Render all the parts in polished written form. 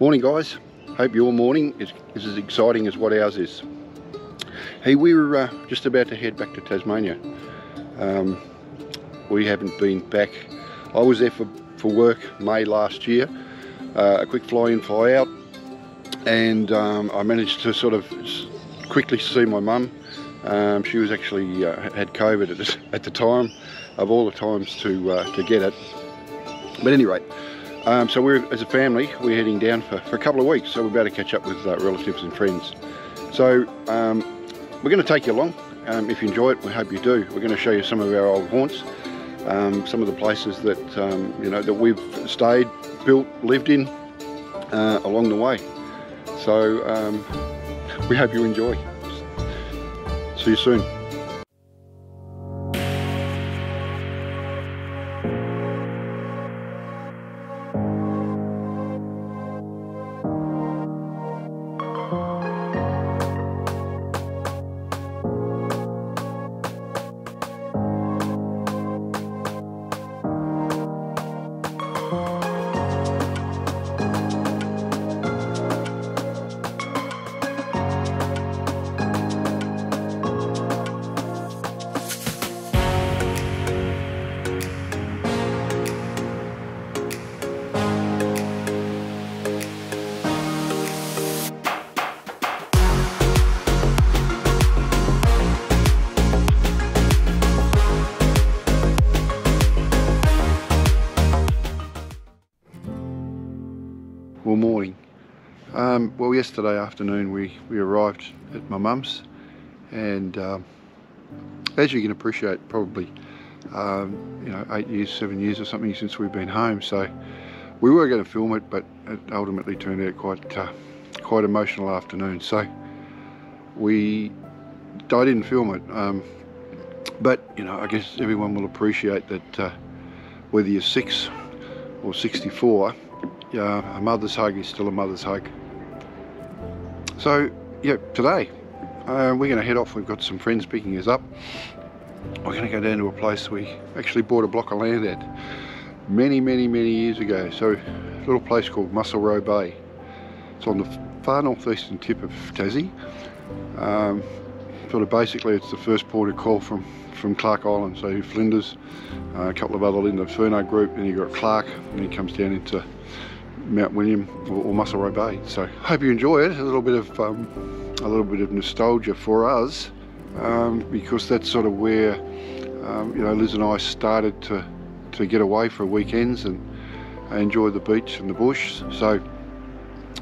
Morning guys, hope your morning is as exciting as what ours is. Hey, we were just about to head back to Tasmania. We haven't been back. I was there for work May last year, a quick fly in, fly out, and I managed to sort of quickly see my mum. She was actually had COVID at the time, of all the times to get it. But anyway, so as a family, we're heading down for a couple of weeks, so we're about to catch up with relatives and friends. So we're going to take you along. If you enjoy it, we hope you do. We're going to show you some of our old haunts, some of the places that that we've stayed, built, lived in along the way. So we hope you enjoy. See you soon. Well, morning. Well, yesterday afternoon we arrived at my mum's, and as you can appreciate, probably 8 years, 7 years or something since we've been home. So we were going to film it, but it ultimately turned out quite emotional afternoon. So I didn't film it. But I guess everyone will appreciate that whether you're 6 or 64. A mother's hug is still a mother's hug. So yeah, today we're going to head off. We've got some friends picking us up. We're going to go down to a place we actually bought a block of land at many years ago. So a little place called Musselrow Bay. It's on the far northeastern tip of Tassie. Sort of basically it's the first port of call from Clark Island. So Flinders, a couple of other Inferno group, and you've got Clark, and it comes down into Mount William or Musselrow Bay. So hope you enjoy it. A little bit of nostalgia for us, because that's sort of where Liz and I started to get away for weekends and enjoy the beach and the bush. So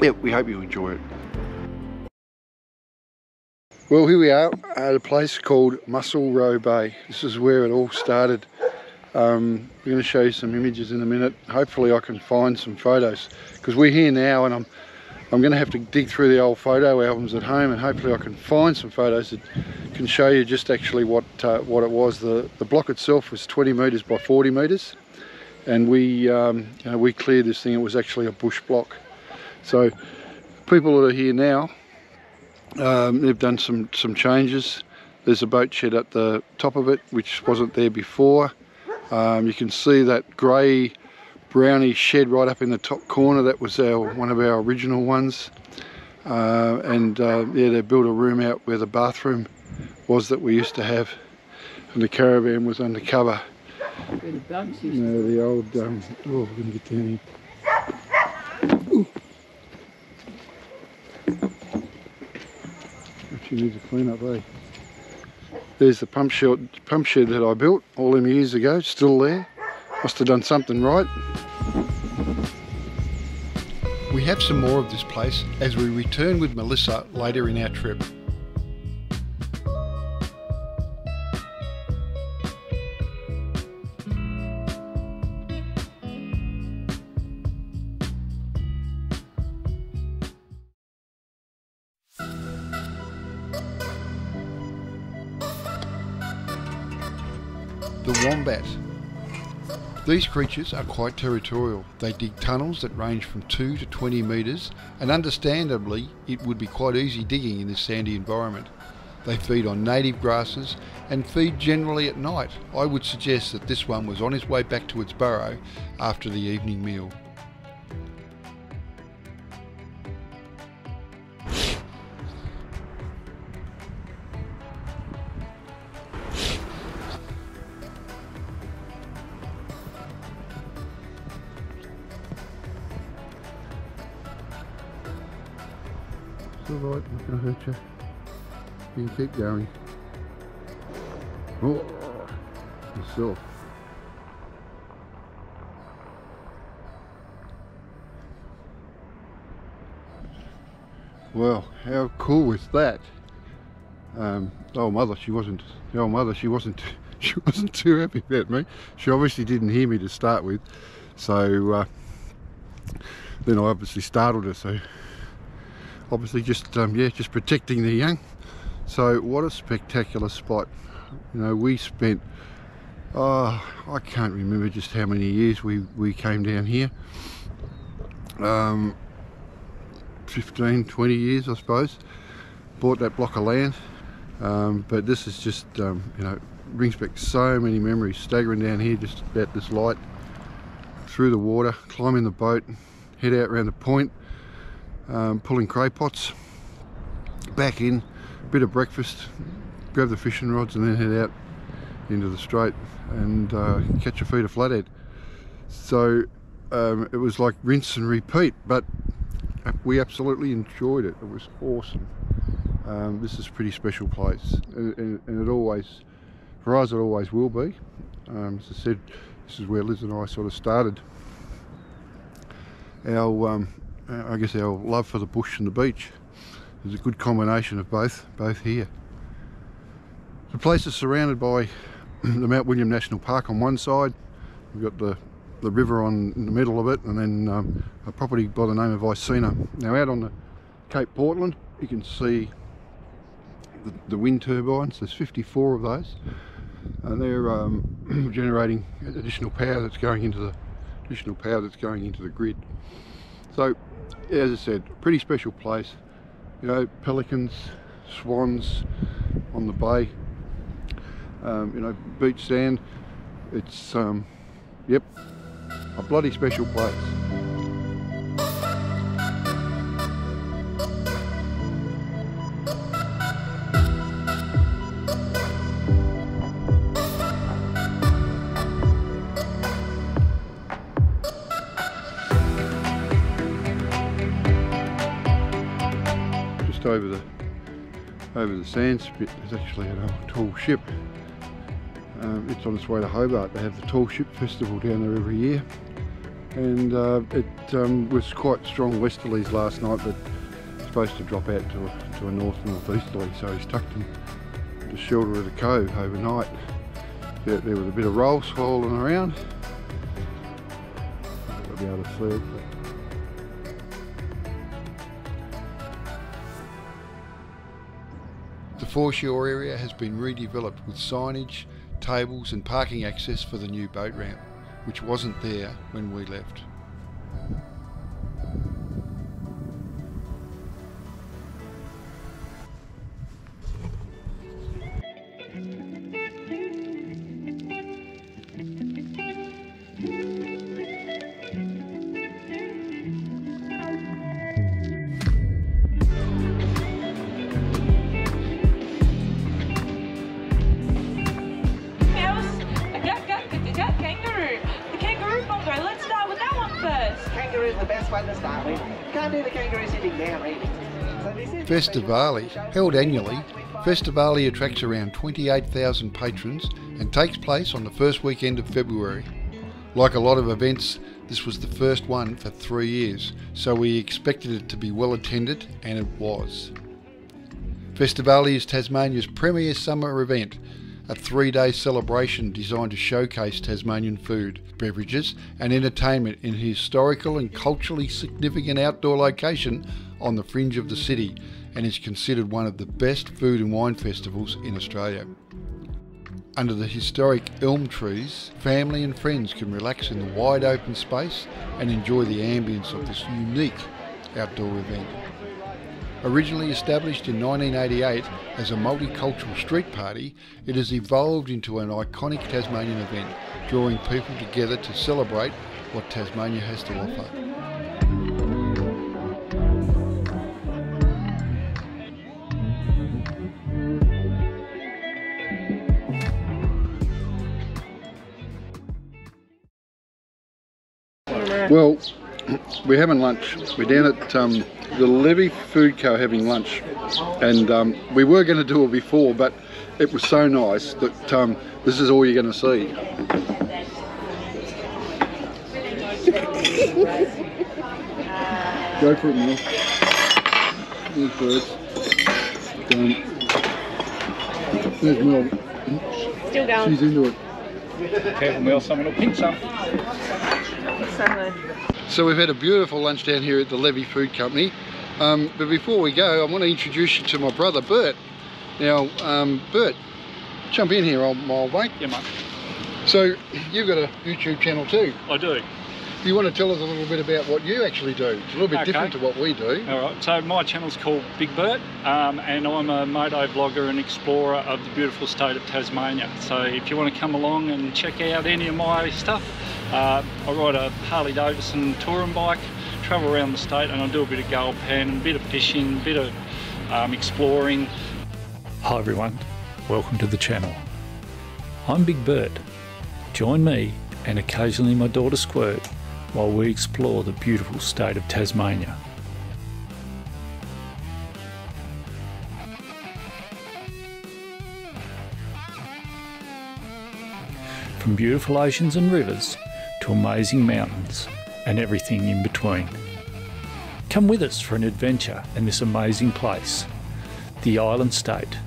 yeah, we hope you enjoy it. Well, here we are at a place called Musselrow Bay. This is where it all started. We're going to show you some images in a minute. Hopefully I can find some photos, because we're here now, and I'm going to have to dig through the old photo albums at home, and hopefully I can find some photos that can show you just actually what it was. The block itself was 20 metres by 40 metres, and we cleared this thing. It was actually a bush block. So people that are here now, they've done some changes. There's a boat shed at the top of it, which wasn't there before. You can see that grey browny shed right up in the top corner. That was one of our original ones. Yeah, they built a room out where the bathroom was that we used to have, and the caravan was undercover. Where the bugs used the old oh, we're going to get down here. Ooh. Actually needs a clean up, eh? There's the pump shed that I built all them years ago, still there. Must have done something right. We have some more of this place as we return with Melissa later in our trip. The wombat. These creatures are quite territorial. They dig tunnels that range from 2 to 20 metres, and understandably it would be quite easy digging in this sandy environment. They feed on native grasses and feed generally at night. I would suggest that this one was on his way back to its burrow after the evening meal. It's alright, not going to hurt you. You can keep going. Oh, yourself. Well, how cool was that? The old mother, she wasn't too happy about me. She obviously didn't hear me to start with, so then I obviously startled her. So obviously just just protecting the young. So what a spectacular spot. You know, we spent I can't remember just how many years we came down here. 15, 20 years I suppose. Bought that block of land, but this is just you know, brings back so many memories. Staggering down here just about this light, through the water, climbing the boat, head out around the point, pulling cray pots, back in, bit of breakfast, grab the fishing rods, and then head out into the strait and catch a feed of flathead. So it was like rinse and repeat, but we absolutely enjoyed it. It was awesome. This is a pretty special place, and it always, for us, it always will be. As I said, this is where Liz and I sort of started our I guess our love for the bush and the beach. There's a good combination of both here. The place is surrounded by the Mount William National Park on one side. We've got the river in the middle of it, and then a property by the name of Icena. Now out on the Cape Portland, you can see the wind turbines. There's 54 of those, and they're generating additional power that's going into the grid. So, yeah, as I said, pretty special place. You know, pelicans, swans on the bay. You know, beach sand. It's yep, a bloody special place. Just over the sands bit, there's actually an old tall ship. It's on its way to Hobart. They have the Tall Ship Festival down there every year, and it was quite strong westerlies last night, but it's supposed to drop out to a northeasterly, so he's tucked in the shelter of the cove overnight. Out there with a bit of roll swirling around. I'll be able to see it. The foreshore area has been redeveloped with signage, tables and parking access for the new boat ramp, which wasn't there when we left. The best one to start with. Can't do the kangaroo sitting down, really. So Festivali, held annually, Festivali attracts around 28,000 patrons and takes place on the first weekend of February. Like a lot of events, this was the first one for 3 years, so we expected it to be well attended, and it was. Festivali is Tasmania's premier summer event, a 3-day celebration designed to showcase Tasmanian food, beverages and entertainment in a historical and culturally significant outdoor location on the fringe of the city, and is considered one of the best food and wine festivals in Australia. Under the historic elm trees, family and friends can relax in the wide open space and enjoy the ambience of this unique outdoor event. Originally established in 1988 as a multicultural street party, it has evolved into an iconic Tasmanian event, drawing people together to celebrate what Tasmania has to offer. Well, we're having lunch. We're down at the Levy Food Co having lunch, and we were going to do it before, but it was so nice that this is all you're going to see. Go for it, Mel. There's birds. There's Mel. Still going. She's into it. Careful, Mel, someone will pinch some. So we've had a beautiful lunch down here at the Levy Food Company. But before we go, I want to introduce you to my brother, Bert. Now, Bert, jump in here, old mate. Yeah, mate. So, you've got a YouTube channel too. I do. You want to tell us a little bit about what you actually do? It's a little bit different to what we do. All right, so my channel's called Big Bert, and I'm a moto vlogger and explorer of the beautiful state of Tasmania. So if you want to come along and check out any of my stuff, I ride a Harley Davidson touring bike, travel around the state, and I do a bit of gold panning, a bit of fishing, a bit of exploring. Hi everyone, welcome to the channel. I'm Big Bert. Join me and occasionally my daughter Squirt while we explore the beautiful state of Tasmania. From beautiful oceans and rivers to amazing mountains and everything in between. Come with us for an adventure in this amazing place, the island state,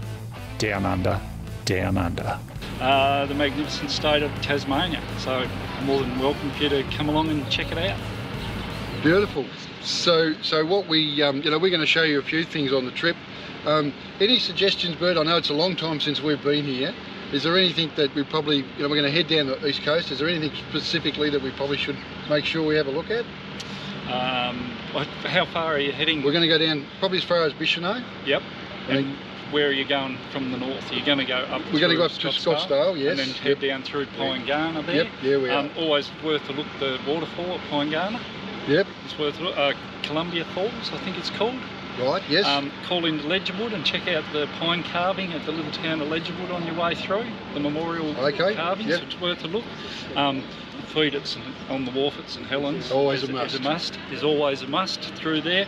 down under, down under. The magnificent state of Tasmania. So more than welcome for you to come along and check it out. Beautiful. So what we, you know, we're going to show you a few things on the trip. Any suggestions, Bert? I know it's a long time since we've been here. Is there anything that we probably, you know, we're going to head down the east coast. Is there anything specifically that we probably should make sure we have a look at? How far are you heading? We're going to go down probably as far as Bicheno. Yep. And where are you going from the north? Are you going to go up? We're going to go up to Scottsdale, yes. And then head down through Pyngana there. Yep, yeah, we are. Always worth a look, the waterfall at Pyngana. Yep. It's worth a look. Columbia Falls, I think it's called. Right, yes. Call into Ledgerwood and check out the pine carving at the little town of Ledgerwood on your way through. The memorial carvings, yep. It's worth a look. Feed at on the wharf at St Helens. Always a must. Is always a must through there.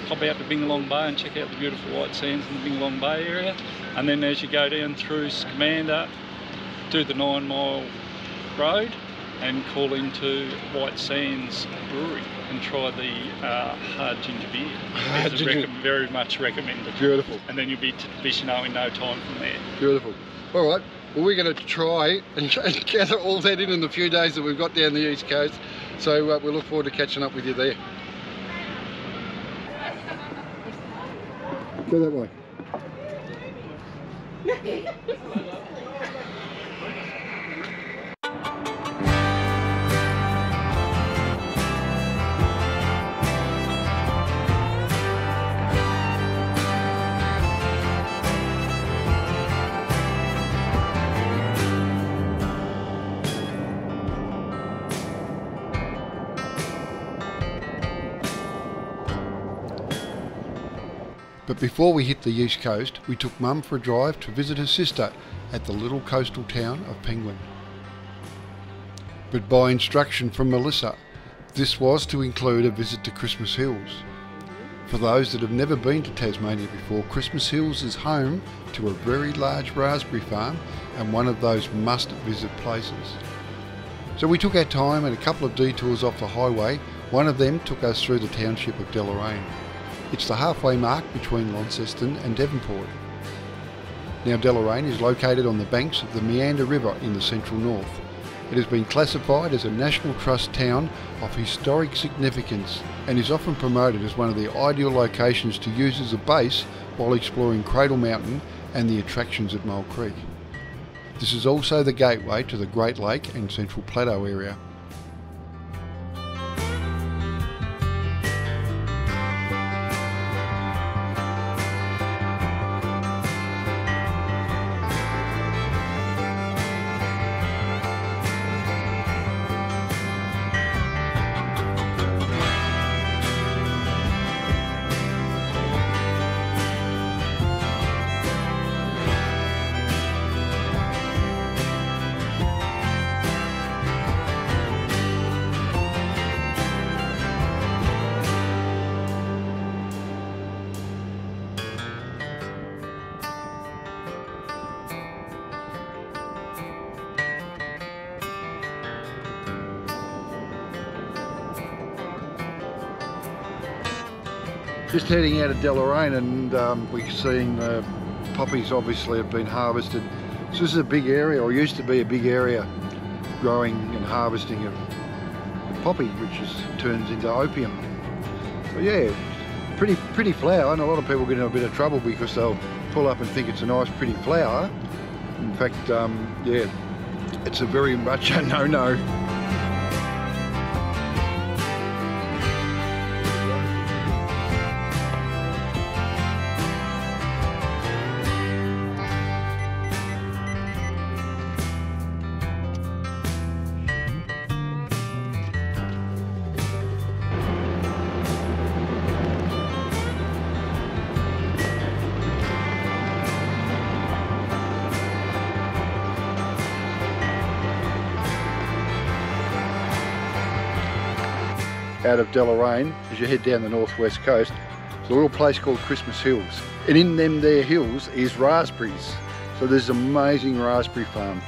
Pop out to Bingalong Bay and check out the beautiful white sands in the Bingalong Bay area, and then as you go down through Scamander, do the 9 Mile Road and call into White Sands Brewery and try the hard ginger beer. Very much recommended. Beautiful. And then you'll be to Bicheno in no time from there. Beautiful. All right. Well, we're going to try and gather all that in the few days that we've got down the east coast. So we look forward to catching up with you there. Go that way. But before we hit the east coast, we took Mum for a drive to visit her sister at the little coastal town of Penguin. But by instruction from Melissa, this was to include a visit to Christmas Hills. For those that have never been to Tasmania before, Christmas Hills is home to a very large raspberry farm and one of those must-visit places. So we took our time and a couple of detours off the highway. One of them took us through the township of Deloraine. It's the halfway mark between Launceston and Devonport. Now Deloraine is located on the banks of the Meander River in the central north. It has been classified as a National Trust town of historic significance and is often promoted as one of the ideal locations to use as a base while exploring Cradle Mountain and the attractions at Mole Creek. This is also the gateway to the Great Lake and Central Plateau area. Just heading out of Deloraine, and we're seeing the poppies obviously have been harvested. So this is a big area, or used to be a big area, growing and harvesting of poppy, which turns into opium. But yeah, pretty flower, and a lot of people get in a bit of trouble because they'll pull up and think it's a nice pretty flower. In fact, yeah, it's a very much a no-no. Out of Deloraine, as you head down the northwest coast, there's a little place called Christmas Hills, and in them there hills is raspberries. So there's an amazing raspberry farm.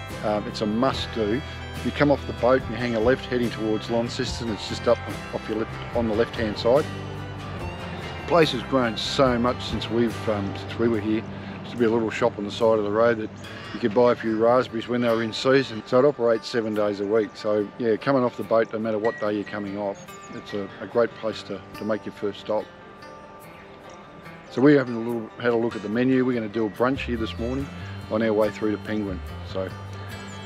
It's a must-do. You come off the boat and you hang a left heading towards Launceston. It's just up off your left on the left-hand side. The place has grown so much since we were here. Used to be a little shop on the side of the road that you could buy a few raspberries when they were in season. So it operates 7 days a week. So yeah, coming off the boat, no matter what day you're coming off, it's a great place to make your first stop. So we had a look at the menu. We're going to do a brunch here this morning on our way through to Penguin. So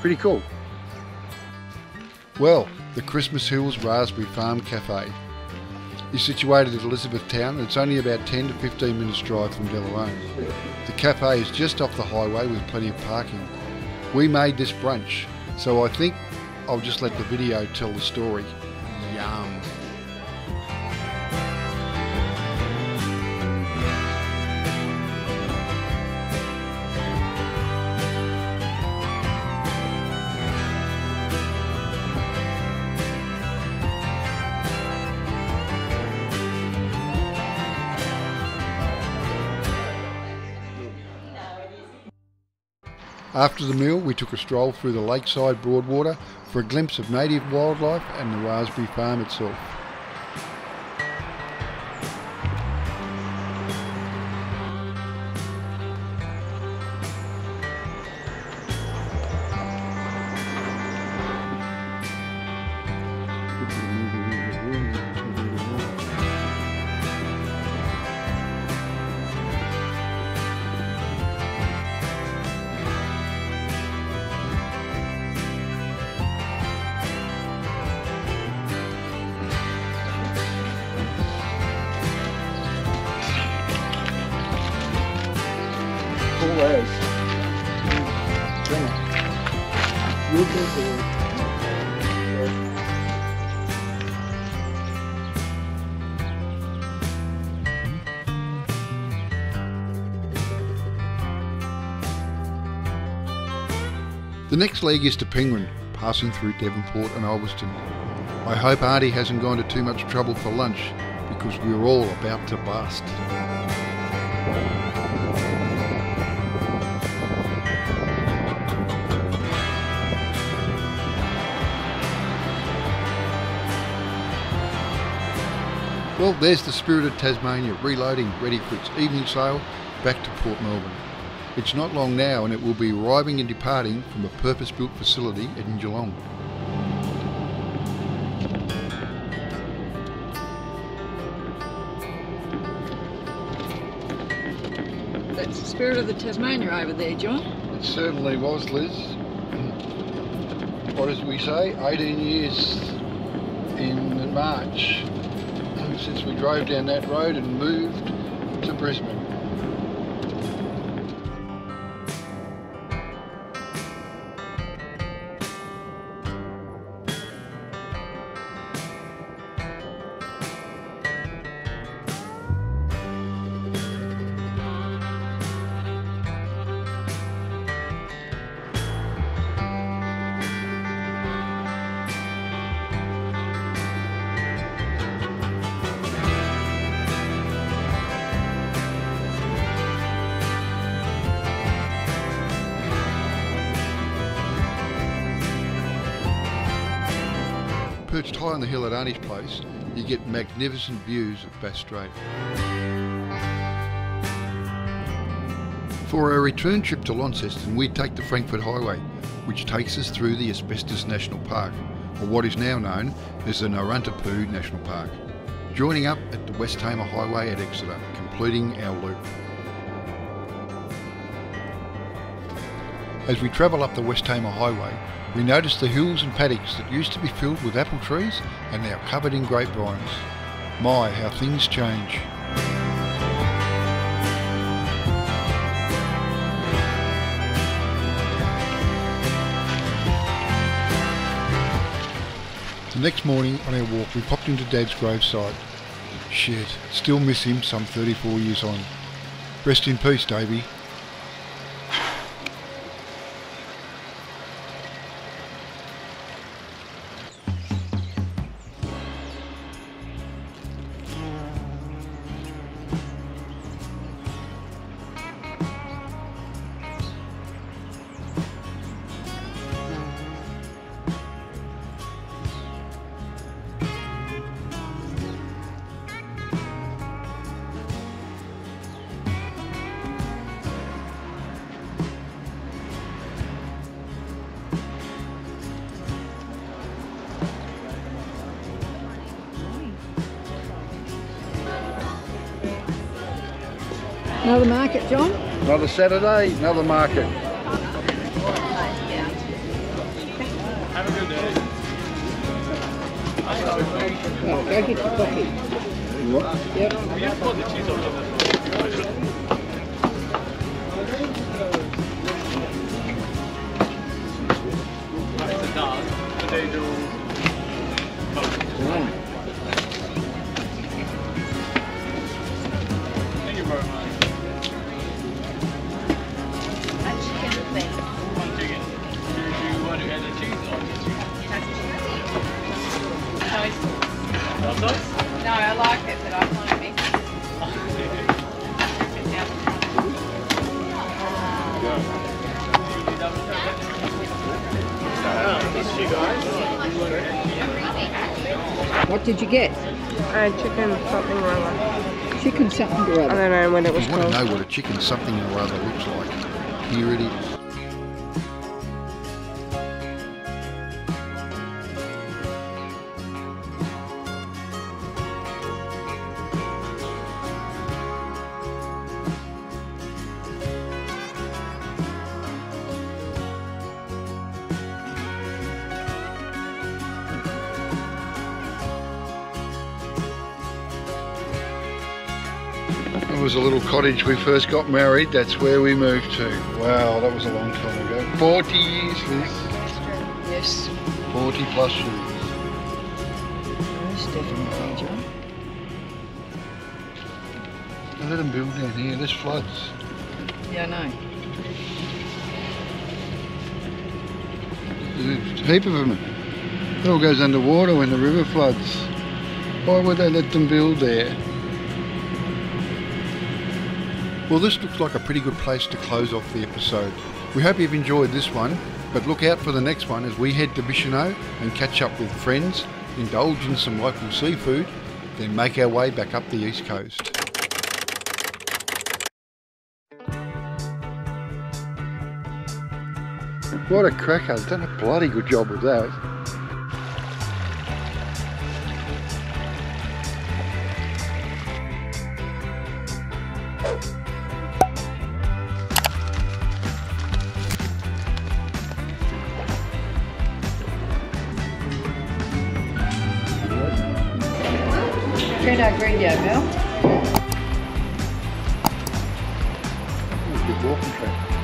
pretty cool. Well, the Christmas Hills Raspberry Farm Cafe is situated at Elizabethtown, and it's only about 10 to 15 minutes drive from Deloraine. The cafe is just off the highway with plenty of parking. We made this brunch, so I think I'll just let the video tell the story. Yum. After the meal, we took a stroll through the lakeside Broadwater for a glimpse of native wildlife and the raspberry farm itself. Cool as. The next leg is to Penguin, passing through Devonport and Ulverston. I hope Auntie hasn't gone to too much trouble for lunch, because we're all about to bust. Well, there's the Spirit of Tasmania reloading, ready for its evening sail back to Port Melbourne. It's not long now, and it will be arriving and departing from a purpose-built facility in Geelong. That's the Spirit of the Tasmania over there, John. It certainly was, Liz. What did we say? 18 years in March since we drove down that road and moved to Brisbane. Perched high on the hill at Auntie's place, you get magnificent views of Bass Strait. For our return trip to Launceston, we take the Frankfurt Highway, which takes us through the Asbestos National Park, or what is now known as the Naruntapu National Park, joining up at the Westheimer Highway at Exeter, completing our loop. As we travel up the Westheimer Highway, we notice the hills and paddocks that used to be filled with apple trees are now covered in grapevines. My, how things change. The next morning on our walk we popped into Dad's gravesite. Shit, still miss him some 34 years on. Rest in peace, Davey. Another market, John? Another Saturday, another market. Have a good day. Well, go get your coffee. What? Yep. Thank you very much. No, I like it, but I find it messy. What did you get? Chicken something or other. Chicken something or I other. don't know what it was If you want called. to know what a chicken something or other looks like, here it is. It was a little cottage we first got married. That's where we moved to. Wow, that was a long time ago. 40 years, Liz. Yes. 40 plus years. Most definitely, John. Let them build down here. There's floods. Yeah, I know. There's a heap of them. It all goes underwater when the river floods. Why would they let them build there? Well, this looks like a pretty good place to close off the episode. We hope you've enjoyed this one, but look out for the next one as we head to Bicheno and catch up with friends, indulge in some local seafood, then make our way back up the east coast. What a cracker, I've done a bloody good job with that. Turn out green, Mel. Good walking track.